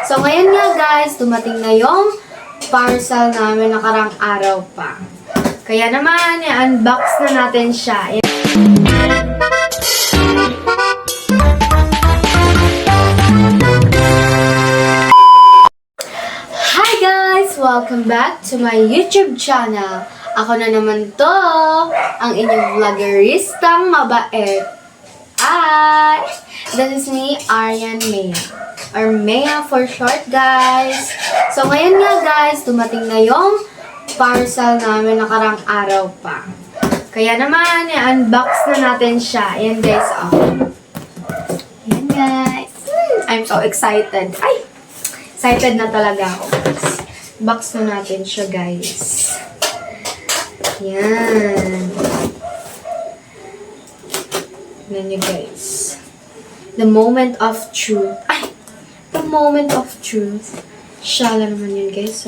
So, ngayon nga guys, dumating na yung parcel namin nakarang araw pa. Kaya naman, i-unbox na natin siya. Hi guys! Welcome back to my YouTube channel. Ako na naman to, ang inyong vloggeristang mabait. That is me, Arian Mea. Or Mea for short, guys. So, ngayon nga, guys, dumating na yung parcel namin nakarang araw pa. Kaya naman, i-unbox na natin siya. Ayan, guys, oh. Ayan, guys. I'm so excited. Ay! Excited na talaga ako, guys. Box na natin siya, guys. Ayan. Tignan nyo, guys. The moment of truth. Ay! The moment of truth. Shala naman yun, guys.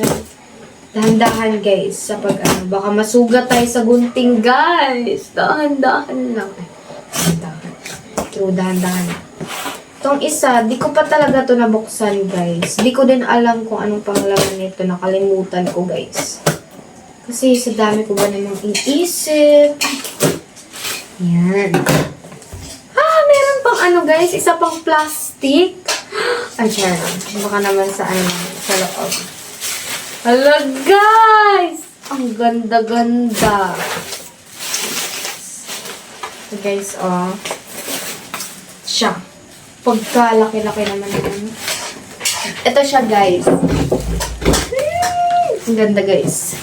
Dahan-dahan, guys. Sa pag-ano. Baka masugat tayo sa gunting, guys. Dahan-dahan lang. Ay, dahan-dahan. True, dahan-dahan. Itong isa, di ko pa talaga to nabuksan, guys. Di ko din alam kung anong panglaman nito. Nakalimutan ko, guys. Kasi sa dami ko ba namang iisip. Yan. Meron pang ano, guys. Isa pang plastic. Ay, charot. Baka naman sa ano, sa loob. Hala, guys! Ang ganda-ganda. So, guys, oh. Siya. Pagkalaki-laki naman yun. Ito siya, guys. Ang ganda, guys.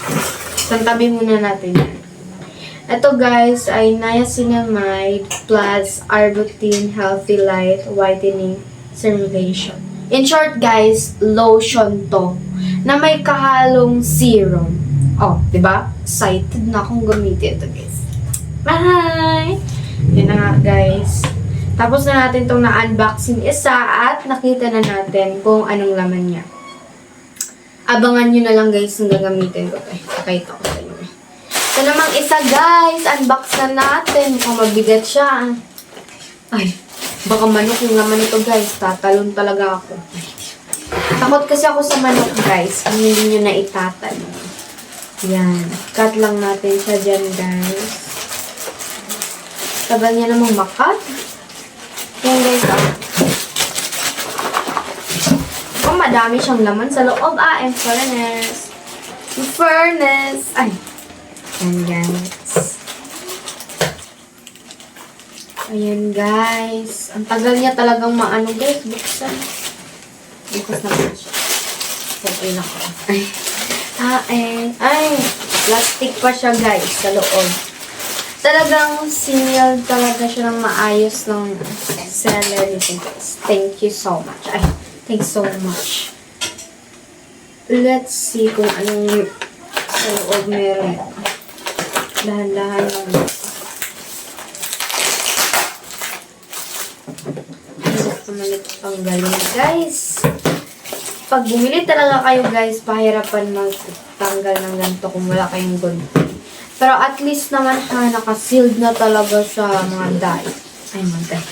Tantabi muna natin yan. Ito, guys, ay niacinamide plus Arbutin Healthy Light Whitening Simulation. In short, guys, lotion to na may kahalong serum. Oh, diba? Excited na akong gamitin ito, guys. Bye! Yun na nga, guys. Tapos na natin itong na-unboxing isa at nakita na natin kung anong laman niya. Abangan nyo na lang, guys, yung gagamitin ko. Pakita ko sa inyo. Ito namang isa, guys. Unbox na natin. Mukhang mabigat siya. Ay, baka manok yung laman nito, guys. Tatalon talaga ako. Takot kasi ako sa manok, guys. Kung hindi nyo na itatalon. Yan. Cut lang natin siya dyan, guys. Tagal niya namang makat. Yan, guys. Oh, madami siyang laman sa loob. In fairness. In fairness. Ay. Yan, guys. Ayan, guys. Ang tagal niya talagang maano, guys. Buksan. Bukas na po siya. Okay na ko. Ay. Plastic pa siya, guys, sa loob. Talagang sealed talaga siya ng maayos ng seller nito, guys. Thank you so much. Ay, thanks so much. Let's see kung anong sa loob meron. Dahan-dahan lang. Malit pang galing, guys. Pag bumili talaga kayo, guys, pahirapan magtanggal ng ganito kung wala kayong gunting. Pero at least naman naka-sealed na talaga sa mga dye. Ay, mga dye.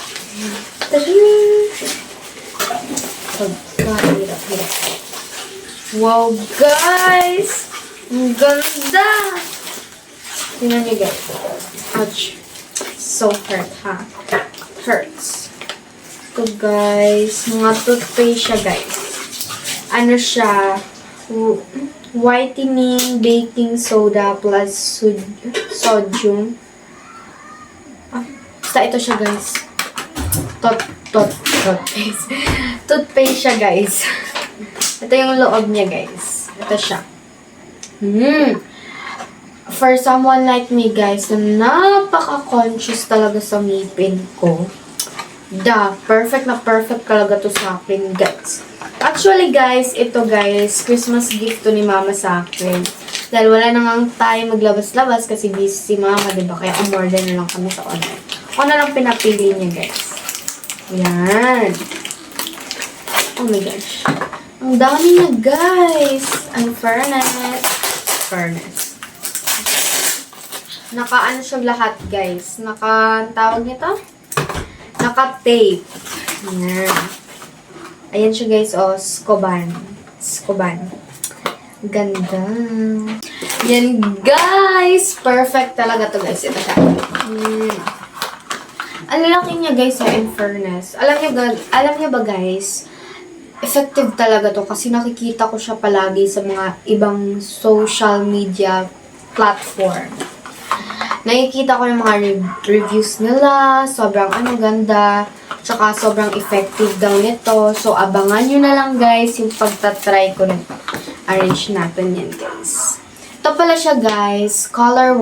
Pagkahirap-hirap. Wow, guys! Ang ganda! Tingnan niyo, guys. Ouch. So hurt, ha? Hurts. Ito, guys. Mga toothpaste siya, guys. Ano siya? Whitening baking soda plus sodium. Basta ito siya, guys. Toothpaste. Toothpaste siya, guys. Ito yung loob niya, guys. Ito siya. For someone like me, guys, na napaka-conscious talaga sa ngipin ko, perfect na perfect talaga to sa akin, guys. Actually, guys, ito, guys, Christmas gift to ni Mama sa akin. Dahil wala na nga tayo maglabas-labas kasi busy si Mama, diba? Kaya umorder na lang kami sa online. Ako na lang pinapili niya, guys. Yan. Oh my gosh. Ang dami na, guys. Ang fairness. Naka-ano siya lahat, guys. Tawag nito? Naka-tape. Yan. Ayan siya guys, oh, Scoban. Scoban. Ganda. Yan guys! Perfect talaga to guys. Ito siya. Ang lalaki niya guys, in fairness. Alam niyo ba guys, effective talaga to kasi nakikita ko siya palagi sa mga ibang social media platform. Nakikita ko yung mga reviews nila, sobrang ganda, tsaka sobrang effective daw nito. So, abangan nyo na lang guys yung pagtatry ko nito. Arrange natin yan guys. Ito pala siya guys, color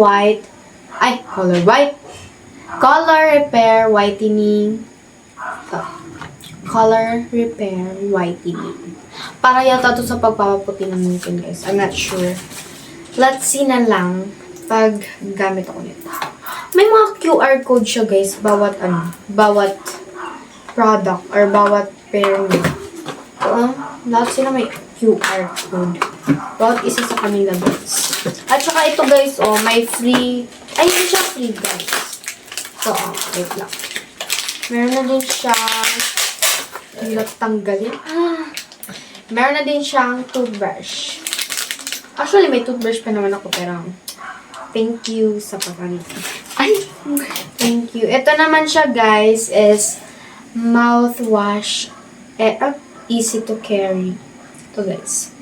repair whitening. Color repair whitening. Para yata to sa pagpapaputi ng ngipin guys. I'm not sure. Let's see na lang pag gamit ako nito. May mga QR code siya guys, bawat product or bawat pair niya. Lahat sila may QR code. Bawat isa sa kanila guys. At saka ito guys, may free, hindi siya free guys. So, wait lang. Meron na din siyang, hirap tanggalin. Meron na din siyang toothbrush. Actually, may toothbrush pa naman ako, pero thank you sa pagkanito. Thank you. Ito naman siya, guys, is mouthwash. Easy to carry. Ito, guys.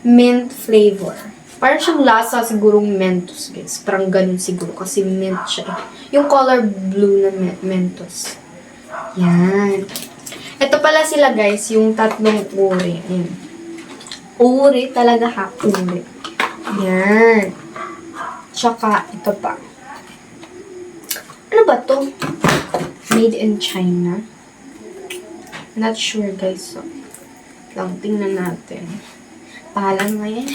Mint flavor. Parang siyang lasa sigurong Mentos, guys. Parang ganun siguro, kasi mint siya. Yung color blue na Mentos. Yan. Ito pala sila, guys, yung tatlong uri. Ayan. Uri talaga ha. Uri. Yan. Tsaka, ito pa. Ano ba to? Made in China. Not sure, guys. So, lang, tingnan natin. Pahalan nga yan.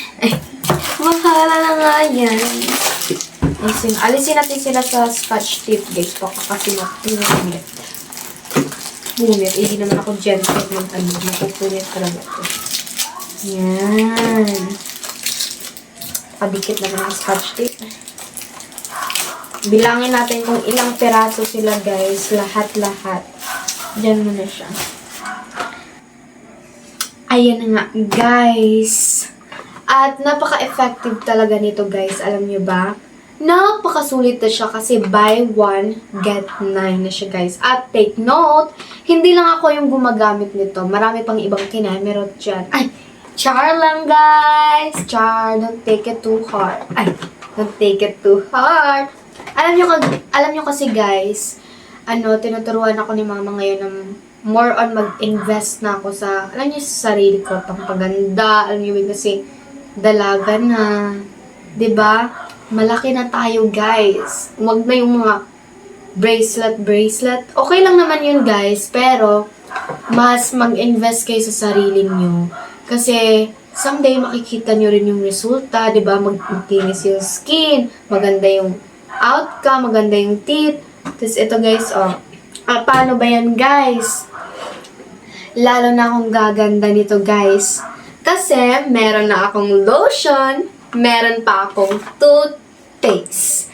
Pahalan na nga yan. Alisin natin sila sa scotch tape, guys. Baka kasi mapunit. Punit. Hindi naman ako gentle ng mapupunit talaga ito. Yan. Padikit naman ang scotch tape. Bilangin natin kung ilang peraso sila, guys. Lahat-lahat. Diyan muna siya. Ayan na nga, guys. At napaka-effective talaga nito, guys. Alam nyo ba? Napakasulit na siya kasi buy one, get 9 na siya, guys. At take note, hindi lang ako yung gumagamit nito. Marami pang ibang kinamerot dyan. Char lang, guys. Char, don't take it too hard. Don't take it too hard. Alam nyo kasi, guys, tinuturuan ako ni mama ngayon ng more on mag-invest na ako sa, alam nyo, sa sarili ko, pampaganda. Alam nyo, kasi dalaga na. 'Di ba? Malaki na tayo, guys. Huwag na yung mga bracelet. Okay lang naman yun, guys. Pero, mas mag-invest kayo sa sarili nyo. Kasi, someday makikita nyo rin yung resulta, 'di ba? Magtinis yung skin, maganda yung outcome, maganda yung teeth. Tapos ito, guys, paano ba yan, guys? Lalo na akong gaganda nito, guys. Kasi, meron na akong lotion, meron pa akong toothpaste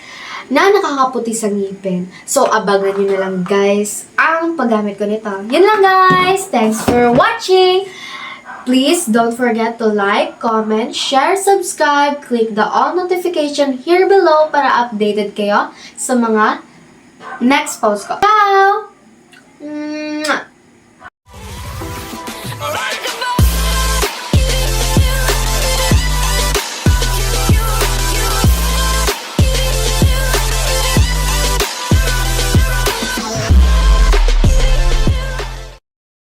na nakakaputi sa ngipin. So, abangan nyo na lang, guys, ang paggamit ko nito. Yun lang, guys. Thanks for watching. Please don't forget to like, comment, share, subscribe, click the all notification here below para updated kayo sa mga next post ko. Ciao!